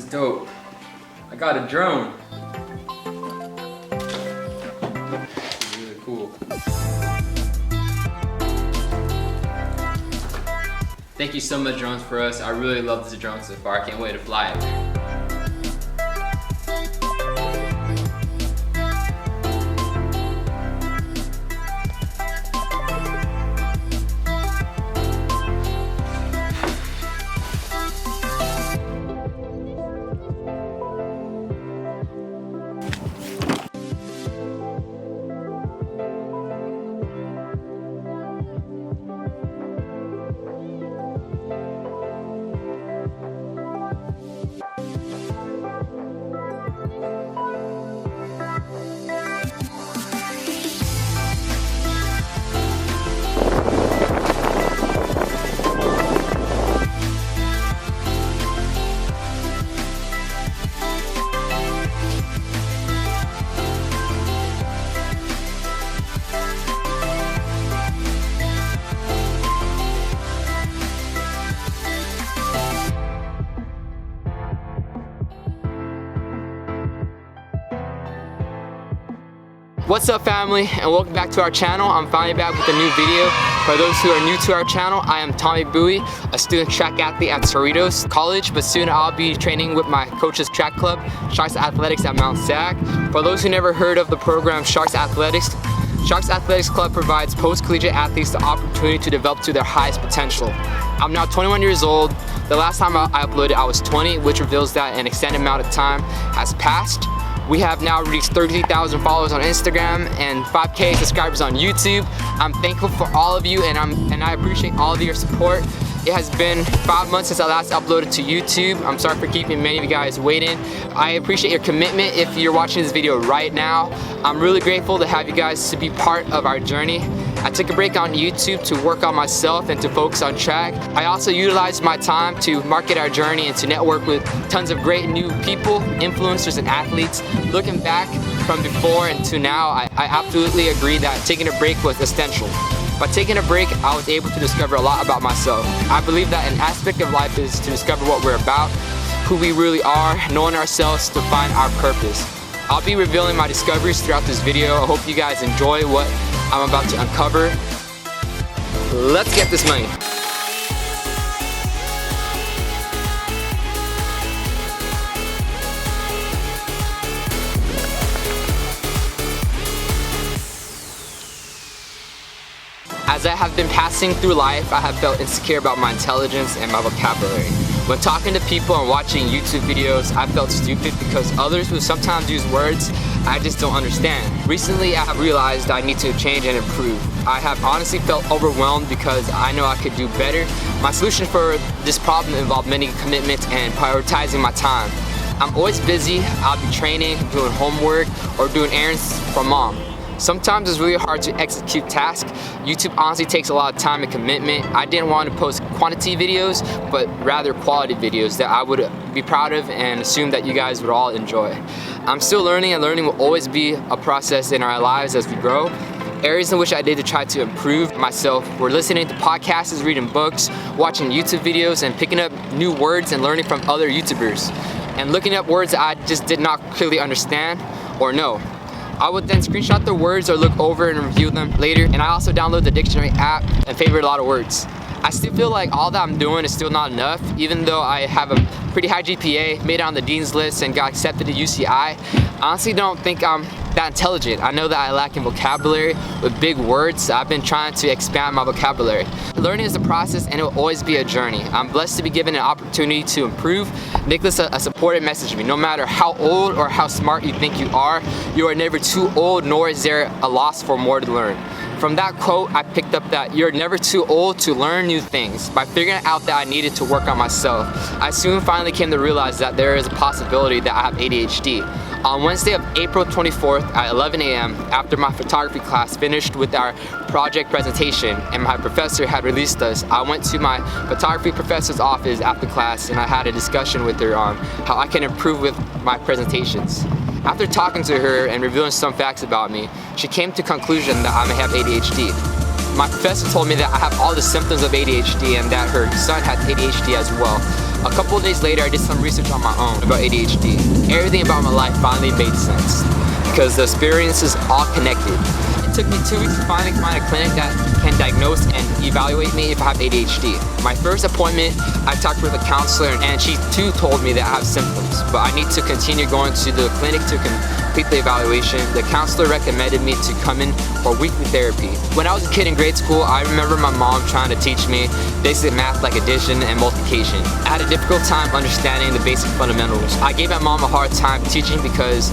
dope. I got a drone. This is really cool. Thank you so much, drones, for us. I really love this drone so far. I can't wait to fly it. What's up, family, and welcome back to our channel. I'm finally back with a new video. For those who are new to our channel, I am Tommy Bowie, a student track athlete at Cerritos College, but soon I'll be training with my coach's track club, Sharks Athletics at Mount Sac. For those who never heard of the program Sharks Athletics Club provides post-collegiate athletes the opportunity to develop to their highest potential. I'm now 21 years old. The last time I uploaded, I was 20, which reveals that an extended amount of time has passed. We have now reached 30,000 followers on Instagram and 5K subscribers on YouTube. I'm thankful for all of you, and I appreciate all of your support. It has been 5 months since I last uploaded to YouTube. I'm sorry for keeping many of you guys waiting. I appreciate your commitment if you're watching this video right now. I'm really grateful to have you guys to be part of our journey. I took a break on YouTube to work on myself and to focus on track. I also utilized my time to market our journey and to network with tons of great new people, influencers, and athletes. Looking back from before and to now, I absolutely agree that taking a break was essential. By taking a break, I was able to discover a lot about myself. I believe that an aspect of life is to discover what we're about, who we really are, knowing ourselves to find our purpose. I'll be revealing my discoveries throughout this video. I hope you guys enjoy what I'm about to uncover. Let's get this money. As I have been passing through life, I have felt insecure about my intelligence and my vocabulary. When talking to people and watching YouTube videos, I felt stupid because others will sometimes use words I just don't understand. Recently, I have realized I need to change and improve. I have honestly felt overwhelmed because I know I could do better. My solution for this problem involved many commitments and prioritizing my time. I'm always busy. I'll be training, doing homework, or doing errands for mom. Sometimes it's really hard to execute tasks. YouTube honestly takes a lot of time and commitment. I didn't want to post quantity videos, but rather quality videos that I would be proud of and assume that you guys would all enjoy. I'm still learning, and learning will always be a process in our lives as we grow. Areas in which I did to try to improve myself were listening to podcasts, reading books, watching YouTube videos, and picking up new words and learning from other YouTubers. And looking up words that I just did not clearly understand or know. I would then screenshot the words or look over and review them later, and I also download the dictionary app and favorite a lot of words. I still feel like all that I'm doing is still not enough, even though I have a pretty high GPA, made it on the dean's list, and got accepted to UCI. I honestly don't think I'm that intelligent. I know that I lack in vocabulary with big words. I've been trying to expand my vocabulary. Learning is a process, and it will always be a journey. I'm blessed to be given an opportunity to improve. Nicholas, a supportive message to me. No matter how old or how smart you think you are never too old, nor is there a loss for more to learn. From that quote, I picked up that you're never too old to learn new things. By figuring out that I needed to work on myself, I soon finally came to realize that there is a possibility that I have ADHD. On Wednesday of April 24th at 11 a.m., after my photography class finished with our project presentation and my professor had released us, I went to my photography professor's office after class, and I had a discussion with her on how I can improve with my presentations. After talking to her and revealing some facts about me, she came to the conclusion that I may have ADHD. My professor told me that I have all the symptoms of ADHD and that her son had ADHD as well. A couple of days later, I did some research on my own about ADHD. Everything about my life finally made sense because the experiences all connected. It took me 2 weeks to finally find a clinic that can diagnose and evaluate me if I have ADHD. My first appointment, I talked with a counselor and she too told me that I have symptoms, but I need to continue going to the clinic to complete the evaluation. The counselor recommended me to come in for weekly therapy. When I was a kid in grade school, I remember my mom trying to teach me basic math like addition and multiplication. I had a difficult time understanding the basic fundamentals. I gave my mom a hard time teaching because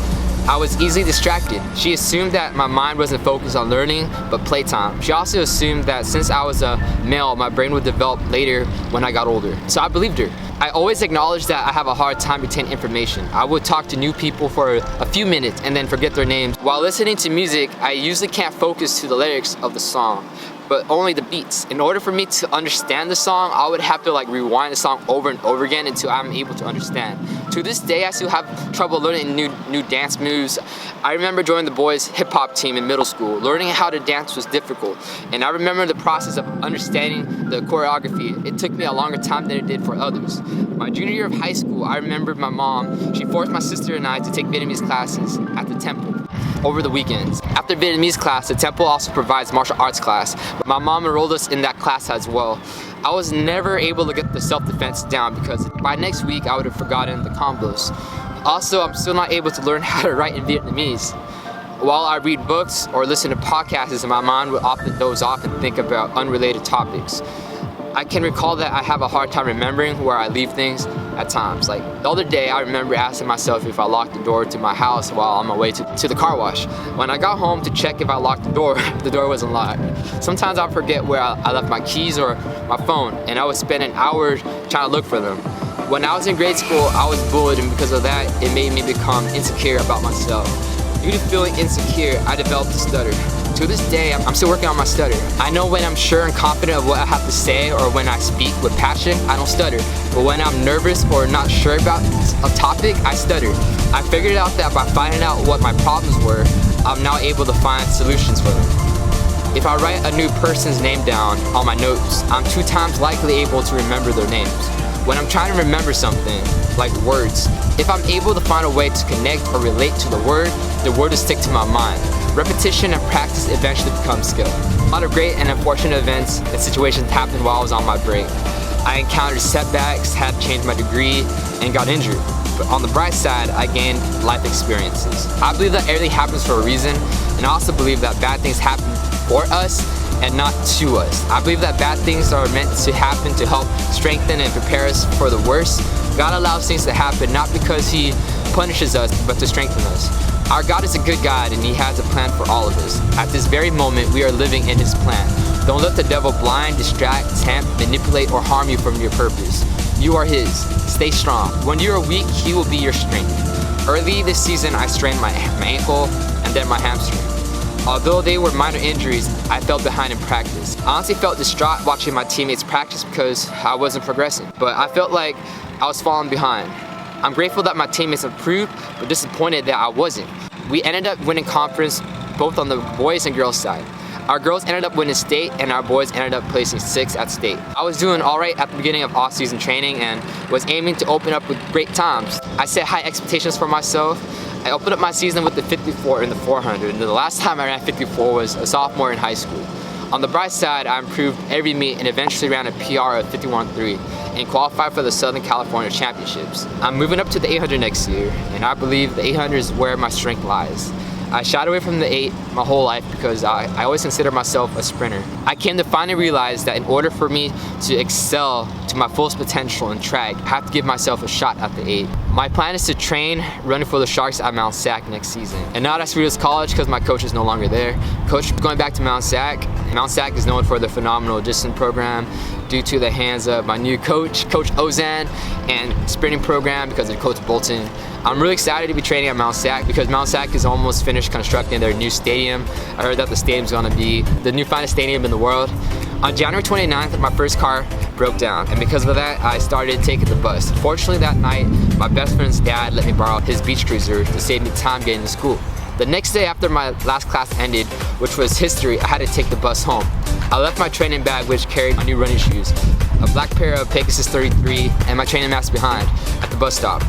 I was easily distracted. She assumed that my mind wasn't focused on learning, but playtime. She also assumed that since I was a male, my brain would develop later when I got older. So I believed her. I always acknowledged that I have a hard time retaining information. I would talk to new people for a few minutes and then forget their names. While listening to music, I usually can't focus to the lyrics of the song, but only the beats. In order for me to understand the song, I would have to rewind the song over and over again until I'm able to understand. To this day, I still have trouble learning new dance moves. I remember joining the boys' hip-hop team in middle school. Learning how to dance was difficult, and I remember the process of understanding the choreography. It took me a longer time than it did for others. My junior year of high school, I remember my mom, she forced my sister and I to take Vietnamese classes at the temple over the weekends. After Vietnamese class, the temple also provides martial arts class. My mom enrolled us in that class as well. I was never able to get the self-defense down because by next week I would have forgotten the combos. Also, I'm still not able to learn how to write in Vietnamese. While I read books or listen to podcasts, my mind would often doze off and think about unrelated topics. I can recall that I have a hard time remembering where I leave things at times. Like the other day, I remember asking myself if I locked the door to my house while on my way to the car wash. When I got home to check if I locked the door wasn't locked. Sometimes I forget where I left my keys or my phone, and I would spend an hour trying to look for them. When I was in grade school, I was bullied, and because of that, it made me become insecure about myself. Due to feeling insecure, I developed a stutter. To this day, I'm still working on my stutter. I know when I'm sure and confident of what I have to say or when I speak with passion, I don't stutter. But when I'm nervous or not sure about a topic, I stutter. I figured out that by finding out what my problems were, I'm now able to find solutions for them. If I write a new person's name down on my notes, I'm 2 times likely able to remember their names. When I'm trying to remember something, like words, if I'm able to find a way to connect or relate to the word will stick to my mind. Repetition and practice eventually become skill. A lot of great and unfortunate events and situations happened while I was on my break. I encountered setbacks, had to change my degree, and got injured. But on the bright side, I gained life experiences. I believe that everything happens for a reason, and I also believe that bad things happen for us and not to us. I believe that bad things are meant to happen to help strengthen and prepare us for the worst. God allows things to happen not because He punishes us, but to strengthen us. Our God is a good God, and He has a plan for all of us. At this very moment, we are living in His plan. Don't let the devil blind, distract, tempt, manipulate, or harm you from your purpose. You are His. Stay strong. When you are weak, He will be your strength. Early this season, I strained my ankle and then my hamstring. Although they were minor injuries, I fell behind in practice. I honestly felt distraught watching my teammates practice because I wasn't progressing, but I felt like I was falling behind. I'm grateful that my teammates improved, but disappointed that I wasn't. We ended up winning conference both on the boys and girls side. Our girls ended up winning state, and our boys ended up placing 6th at state. I was doing all right at the beginning of off-season training and was aiming to open up with great times. I set high expectations for myself. I opened up my season with the 54 in the 400, and the last time I ran 54 was a sophomore in high school. On the bright side, I improved every meet and eventually ran a PR of 51.3 and qualified for the Southern California Championships. I'm moving up to the 800 next year, and I believe the 800 is where my strength lies. I shied away from the 8 my whole life because I always considered myself a sprinter. I came to finally realize that in order for me to excel to my fullest potential in track, I have to give myself a shot at the 8. My plan is to train running for the Sharks at Mount Sac next season. And not at Cerritos College because my coach is no longer there. Coach going back to Mount Sac. Mount Sac is known for the phenomenal distance program due to the hands of my new coach, Coach Ozan, and sprinting program because of Coach Bolton. I'm really excited to be training at Mount Sac because Mount Sac is almost finished constructing their new stadium. I heard that the stadium's gonna be the new finest stadium in the world. On January 29th, my first car broke down, and because of that, I started taking the bus. Fortunately, that night, my best friend's dad let me borrow his beach cruiser to save me time getting to school. The next day after my last class ended, which was history, I had to take the bus home. I left my training bag, which carried my new running shoes. a black pair of Pegasus 33, and my training mask behind at the bus stop.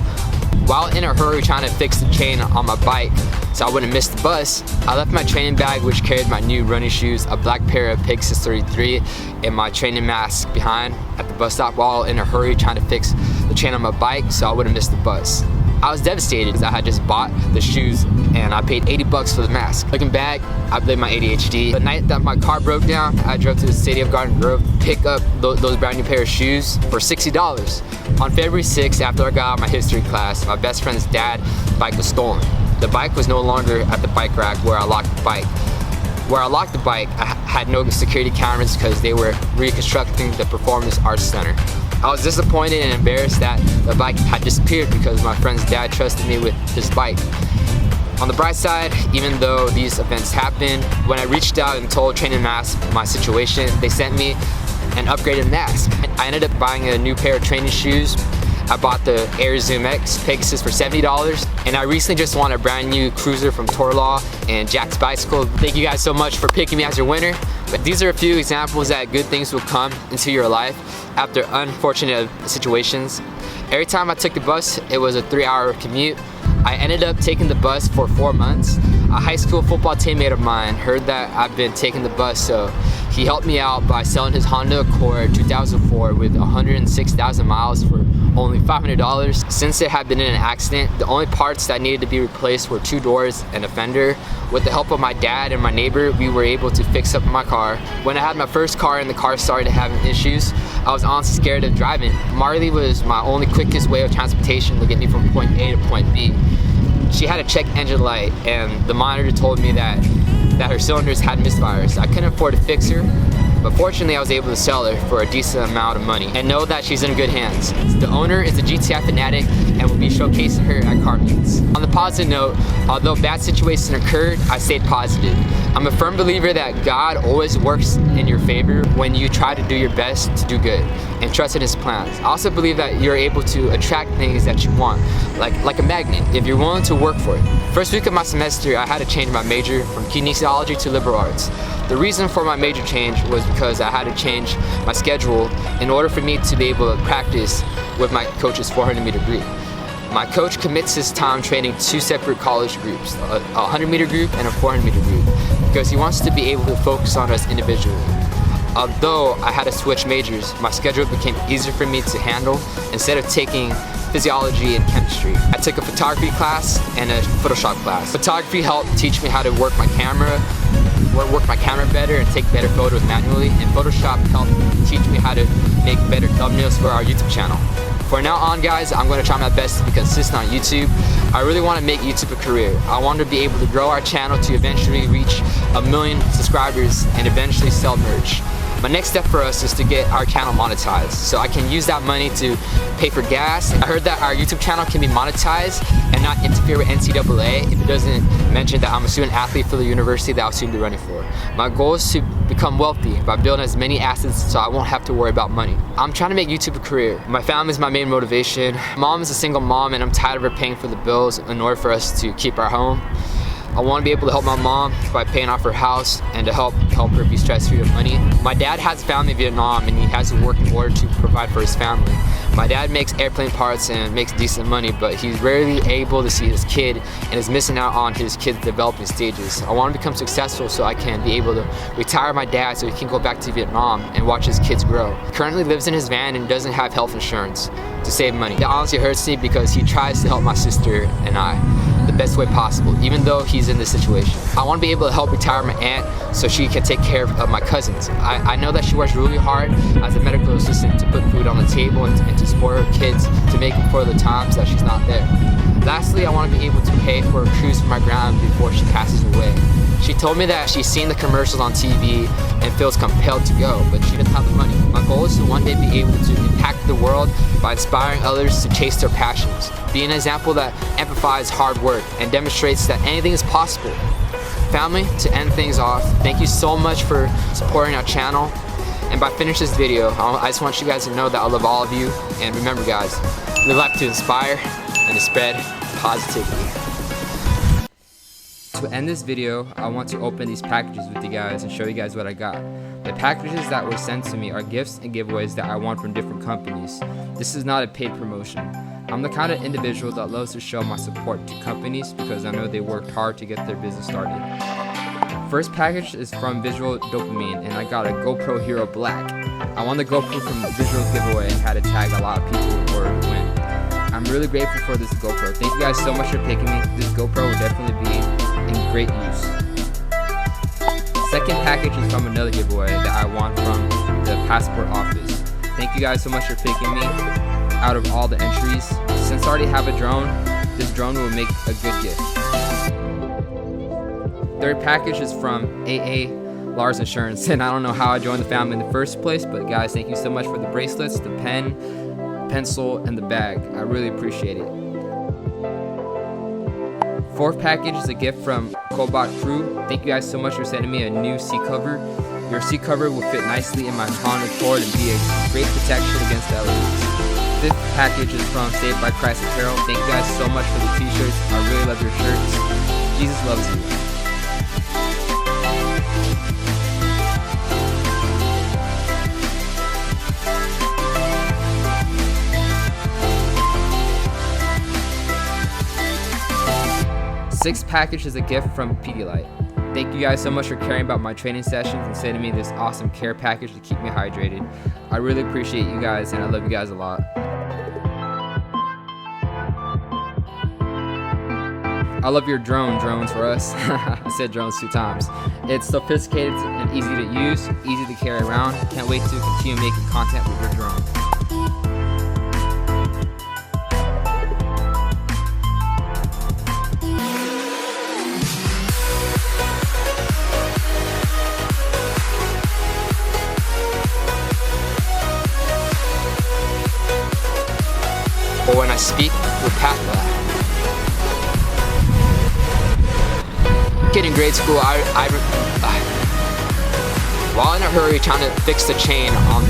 While in a hurry trying to fix the chain on my bike so I wouldn't miss the bus, I left my training bag, which carried my new running shoes, a black pair of Pegasus 33, and my training mask behind at the bus stop while in a hurry trying to fix the chain on my bike so I wouldn't miss the bus. I was devastated because I had just bought the shoes and I paid 80 bucks for the mask. Looking back, I blame my ADHD. The night that my car broke down, I drove to the city of Garden Grove to pick up those brand new pair of shoes for $60. On February 6th, after I got out of my history class, my best friend's dad's bike was stolen. The bike was no longer at the bike rack where I locked the bike. Where I locked the bike, I had no security cameras because they were reconstructing the Performance Arts Center. I was disappointed and embarrassed that the bike had disappeared because my friend's dad trusted me with his bike. On the bright side, even though these events happened, when I reached out and told Training Mask my situation, they sent me an upgraded mask. I ended up buying a new pair of training shoes. I bought the Air Zoom X Pegasus for $70, and I recently just won a brand new cruiser from Torlaw and Jack's Bicycle. Thank you guys so much for picking me as your winner. But these are a few examples that good things will come into your life after unfortunate situations. Every time I took the bus, it was a 3-hour commute. I ended up taking the bus for 4 months. A high school football teammate of mine heard that I've been taking the bus, so he helped me out by selling his Honda Accord 2004 with 106,000 miles for only $500. Since it had been in an accident, the only parts that needed to be replaced were 2 doors and a fender. With the help of my dad and my neighbor, we were able to fix up my car. When I had my first car and the car started having issues, I was honestly scared of driving. Marley was my only quickest way of transportation to get me from point A to point B. She had a check engine light, and the monitor told me that her cylinders had misfires. I couldn't afford to fix her, but fortunately I was able to sell her for a decent amount of money and know that she's in good hands. The owner is a GTI fanatic and will be showcasing her at car meets. On the positive note, although bad situations occurred, I stayed positive. I'm a firm believer that God always works in your favor when you try to do your best to do good and trust in His plans. I also believe that you're able to attract things that you want, like a magnet, if you're willing to work for it. First week of my semester, I had to change my major from kinesiology to liberal arts. The reason for my major change was because I had to change my schedule in order for me to be able to practice with my coach's 400-meter group. My coach commits his time training 2 separate college groups, a 100-meter group and a 400-meter group, because he wants to be able to focus on us individually. Although I had to switch majors, my schedule became easier for me to handle instead of taking physiology and chemistry. I took a photography class and a Photoshop class. Photography helped teach me how to work my camera better and take better photos manually, and Photoshop helped teach me how to make better thumbnails for our YouTube channel. For now on, guys, I'm going to try my best to be consistent on YouTube. I really want to make YouTube a career. I want to be able to grow our channel to eventually reach 1 million subscribers and eventually sell merch. My next step for us is to get our channel monetized, so I can use that money to pay for gas. I heard that our YouTube channel can be monetized and not interfere with NCAA if it doesn't mention that I'm a student athlete for the university that I'll soon be running for. My goal is to become wealthy by building as many assets so I won't have to worry about money. I'm trying to make YouTube a career. My family is my main motivation. Mom is a single mom and I'm tired of her paying for the bills in order for us to keep our home. I want to be able to help my mom by paying off her house and to help her be stress-free with money. My dad has family in Vietnam and he has to work in order to provide for his family. My dad makes airplane parts and makes decent money, but he's rarely able to see his kid and is missing out on his kid's developing stages. I want to become successful so I can be able to retire my dad so he can go back to Vietnam and watch his kids grow. He currently lives in his van and doesn't have health insurance to save money. That honestly hurts me because he tries to help my sister and I the best way possible, even though he's in this situation. I want to be able to help retire my aunt so she can take care of my cousins. I know that she works really hard as a medical assistant to put food on the table and to support her kids to make up for the times that she's not there. Lastly, I want to be able to pay for a cruise for my grandma before she passes away. She told me that she's seen the commercials on TV and feels compelled to go, but she doesn't have the money. My goal is to one day be able to impact the world by inspiring others to chase their passions. Be an example that amplifies hard work and demonstrates that anything is possible. Family, to end things off, thank you so much for supporting our channel. And by finishing this video, I just want you guys to know that I love all of you. And remember, guys, live life to inspire and to spread positivity. To end this video, I want to open these packages with you guys and show you guys what I got. The packages that were sent to me are gifts and giveaways that I won from different companies. This is not a paid promotion. I'm the kind of individual that loves to show my support to companies because I know they worked hard to get their business started. First package is from Visual Dopamine, and I got a GoPro Hero Black. I won the GoPro from the Visual giveaway and had to tag a lot of people for it to win. I'm really grateful for this GoPro. Thank you guys so much for picking me. This GoPro will definitely be in great use. Second package is from another giveaway that I won from the passport office. Thank you guys so much for picking me out of all the entries. Since I already have a drone, this drone will make a good gift. Third package is from AA Lars Insurance, and I don't know how I joined the family in the first place, but guys, thank you so much for the bracelets, the pen, pencil, and the bag. I really appreciate it. Fourth package is a gift from Cobot Crew. Thank you guys so much for sending me a new seat cover. Your seat cover will fit nicely in my Honda Accord and be a great protection against the elements. Fifth package is from Saved by Christ Apparel. Thank you guys so much for the t-shirts. I really love your shirts. Jesus loves you. Sixth package is a gift from Pedialyte. Thank you guys so much for caring about my training sessions and sending me this awesome care package to keep me hydrated. I really appreciate you guys, and I love you guys a lot. I love your drones for us. I said drones 2 times. It's sophisticated and easy to use, easy to carry around. Can't wait to continue making content with your drone. Or when I speak with Patla. Kid in grade school, while in a hurry trying to fix the chain on